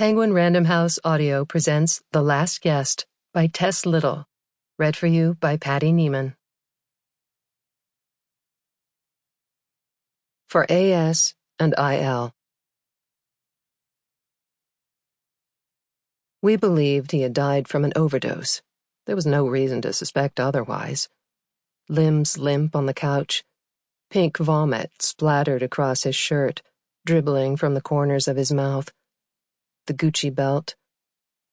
Penguin Random House Audio presents The Last Guest by Tess Little, read for you by Patty Nieman. For A.S. and I.L. We believed he had died from an overdose. There was no reason to suspect otherwise. Limbs limp on the couch, pink vomit splattered across his shirt, dribbling from the corners of his mouth. The Gucci belt,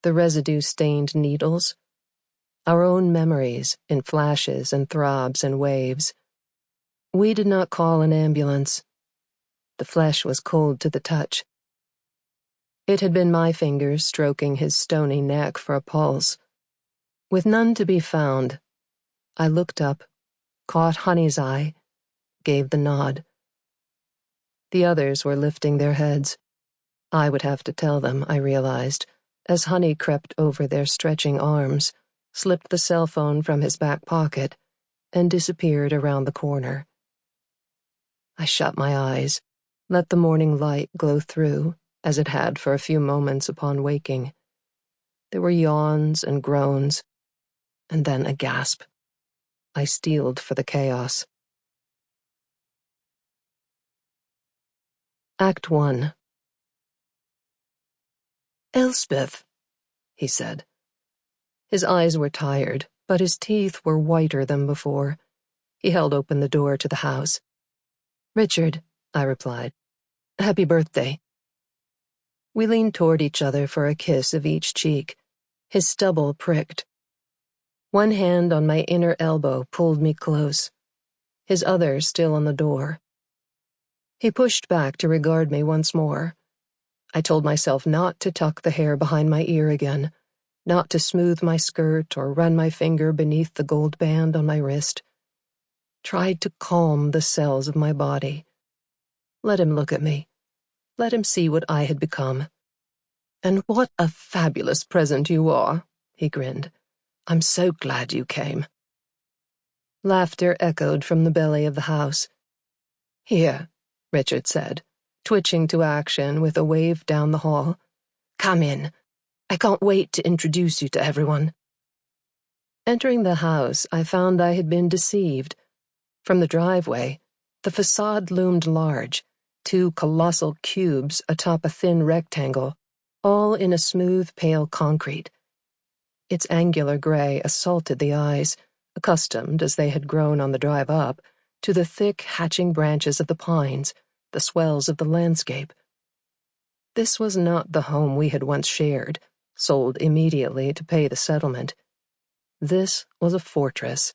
the residue-stained needles, our own memories in flashes and throbs and waves. We did not call an ambulance. The flesh was cold to the touch. It had been my fingers stroking his stony neck for a pulse. With none to be found, I looked up, caught Honey's eye, gave the nod. The others were lifting their heads. I would have to tell them, I realized, as Honey crept over their stretching arms, slipped the cell phone from his back pocket, and disappeared around the corner. I shut my eyes, let the morning light glow through, as it had for a few moments upon waking. There were yawns and groans, and then a gasp. I steeled for the chaos. Act 1. "Elspeth," he said. His eyes were tired, but his teeth were whiter than before. He held open the door to the house. "Richard," I replied. "Happy birthday." We leaned toward each other for a kiss of each cheek. His stubble pricked. One hand on my inner elbow pulled me close, his other still on the door. He pushed back to regard me once more. I told myself not to tuck the hair behind my ear again, not to smooth my skirt or run my finger beneath the gold band on my wrist. Tried to calm the cells of my body. Let him look at me. Let him see what I had become. "And what a fabulous present you are," he grinned. "I'm so glad you came." Laughter echoed from the belly of the house. "Here," Richard said, twitching to action with a wave down the hall. "Come in. I can't wait to introduce you to everyone." Entering the house, I found I had been deceived. From the driveway, the facade loomed large, two colossal cubes atop a thin rectangle, all in a smooth, pale concrete. Its angular gray assaulted the eyes, accustomed, as they had grown on the drive up, to the thick, hatching branches of the pines, the swells of the landscape. This was not the home we had once shared, sold immediately to pay the settlement. This was a fortress.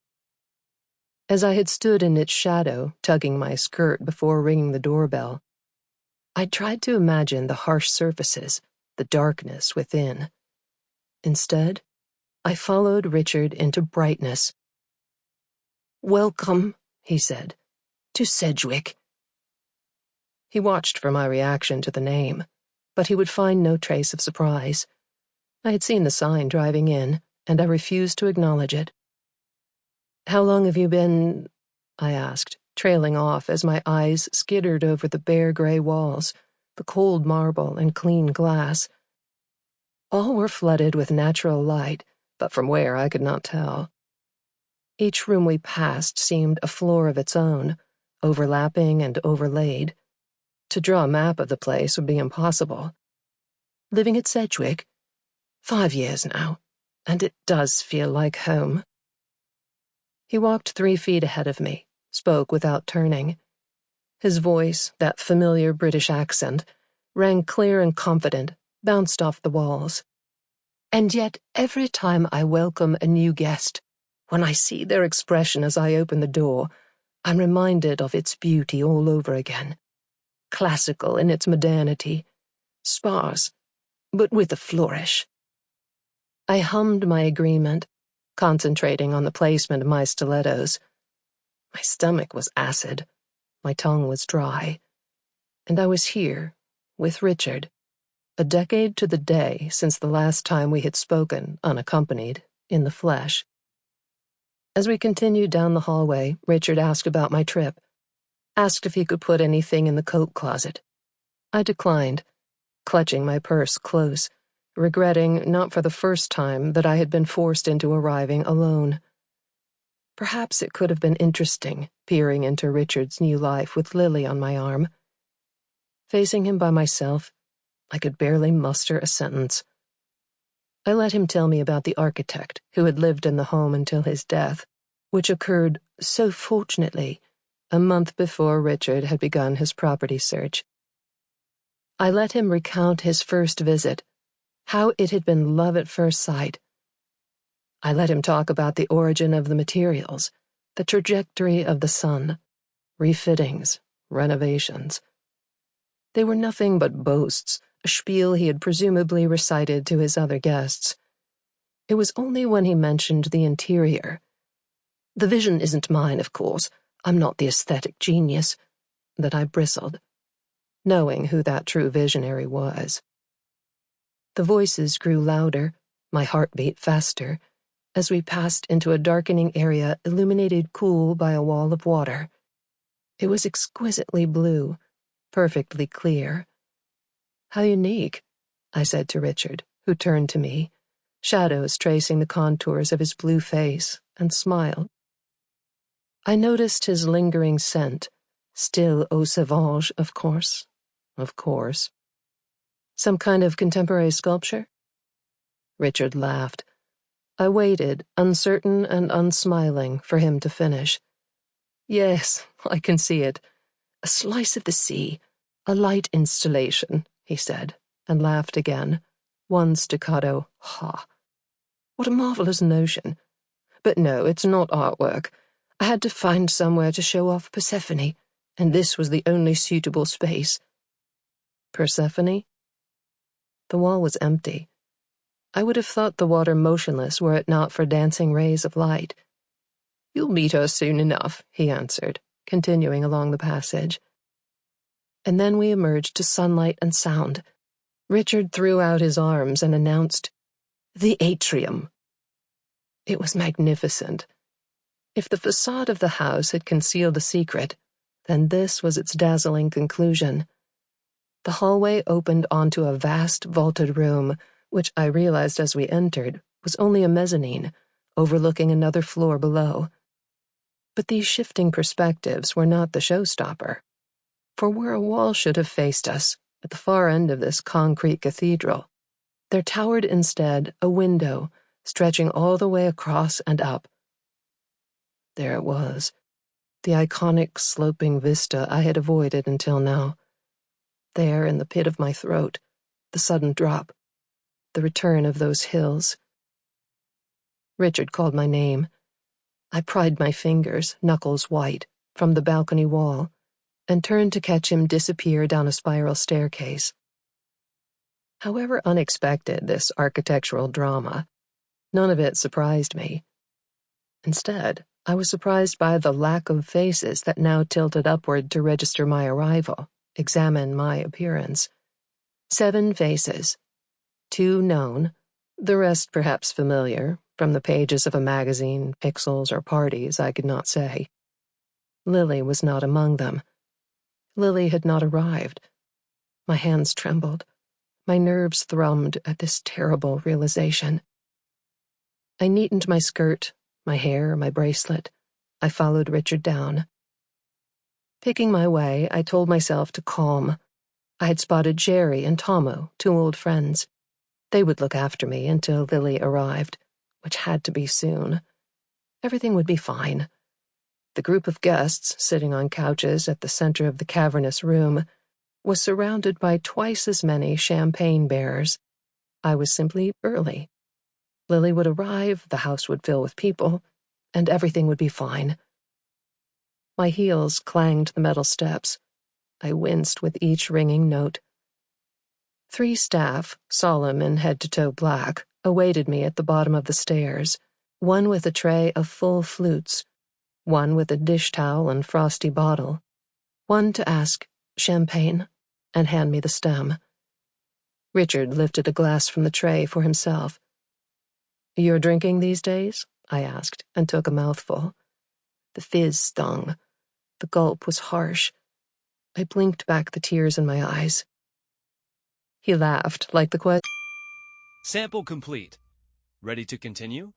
As I had stood in its shadow, tugging my skirt before ringing the doorbell, I tried to imagine the harsh surfaces, the darkness within. Instead, I followed Richard into brightness. "Welcome," he said, "to Sedgwick." He watched for my reaction to the name, but he would find no trace of surprise. I had seen the sign driving in, and I refused to acknowledge it. "How long have you been—" I asked, trailing off as my eyes skittered over the bare gray walls, the cold marble and clean glass. All were flooded with natural light, but from where I could not tell. Each room we passed seemed a floor of its own, overlapping and overlaid. To draw a map of the place would be impossible. "Living at Sedgwick? 5 years now, and it does feel like home." He walked 3 feet ahead of me, spoke without turning. His voice, that familiar British accent, rang clear and confident, bounced off the walls. "And yet every time I welcome a new guest, when I see their expression as I open the door, I'm reminded of its beauty all over again. Classical in its modernity, sparse, but with a flourish." I hummed my agreement, concentrating on the placement of my stilettos. My stomach was acid, my tongue was dry, and I was here, with Richard, a decade to the day since the last time we had spoken, unaccompanied, in the flesh. As we continued down the hallway, Richard asked about my trip, asked if he could put anything in the coat closet. I declined. clutching my purse close, regretting not for the first time that I had been forced into arriving alone. Perhaps it could have been interesting, peering into Richard's new life with Lily on my arm. Facing him by myself, I could barely muster a sentence. I let him tell me about the architect who had lived in the home until his death, which occurred, so fortunately, a month before Richard had begun his property search. I let him recount his first visit, how it had been love at first sight. I let him talk about the origin of the materials, the trajectory of the sun, refittings, renovations. They were nothing but boasts, a spiel he had presumably recited to his other guests. It was only when he mentioned the interior. The vision isn't mine, of course. I'm not the aesthetic genius, that I bristled, knowing who that true visionary was. The voices grew louder, my heart beat faster, as we passed into a darkening area illuminated cool by a wall of water. It was exquisitely blue, perfectly clear. How unique, I said to Richard, who turned to me, shadows tracing the contours of his blue face, and smiled. I noticed his lingering scent, still eau sauvage, of course. Of course. Some kind of contemporary sculpture? Richard laughed. I waited, uncertain and unsmiling, for him to finish. Yes, I can see it. A slice of the sea, a light installation, he said, and laughed again, one staccato ha. What a marvelous notion. But no, it's not artwork. I had to find somewhere to show off Persephone, and this was the only suitable space. Persephone? The wall was empty. I would have thought the water motionless were it not for dancing rays of light. You'll meet her soon enough, he answered, continuing along the passage. And then we emerged to sunlight and sound. Richard threw out his arms and announced, "The atrium." It was magnificent. If the facade of the house had concealed a secret, then this was its dazzling conclusion. The hallway opened onto a vast vaulted room, which I realized as we entered was only a mezzanine, overlooking another floor below. But these shifting perspectives were not the showstopper. For where a wall should have faced us, at the far end of this concrete cathedral, there towered instead a window stretching all the way across and up. There it was, the iconic sloping vista I had avoided until now. There in the pit of my throat, the sudden drop, the return of those hills. Richard called my name. I pried my fingers, knuckles white, from the balcony wall, and turned to catch him disappear down a spiral staircase. However unexpected this architectural drama, none of it surprised me. Instead, I was surprised by the lack of faces that now tilted upward to register my arrival, examine my appearance. 7 faces. 2 known, the rest perhaps familiar, from the pages of a magazine, pixels, or parties, I could not say. Lily was not among them. Lily had not arrived. My hands trembled. My nerves thrummed at this terrible realization. I neatened my skirt, my hair, my bracelet. I followed Richard down. Picking my way, I told myself to calm. I had spotted Jerry and Tomo, 2 old friends. They would look after me until Lily arrived, which had to be soon. Everything would be fine. The group of guests, sitting on couches at the center of the cavernous room, was surrounded by twice as many champagne bearers. I was simply early. Lily would arrive, the house would fill with people, and everything would be fine. My heels clanged the metal steps. I winced with each ringing note. 3 staff, solemn in head-to-toe black, awaited me at the bottom of the stairs, one with a tray of full flutes, one with a dish towel and frosty bottle, one to ask, "Champagne?" and hand me the stem. Richard lifted a glass from the tray for himself. "You're drinking these days?" I asked, and took a mouthful. The fizz stung. The gulp was harsh. I blinked back the tears in my eyes. He laughed, like the question. Sample complete. Ready to continue?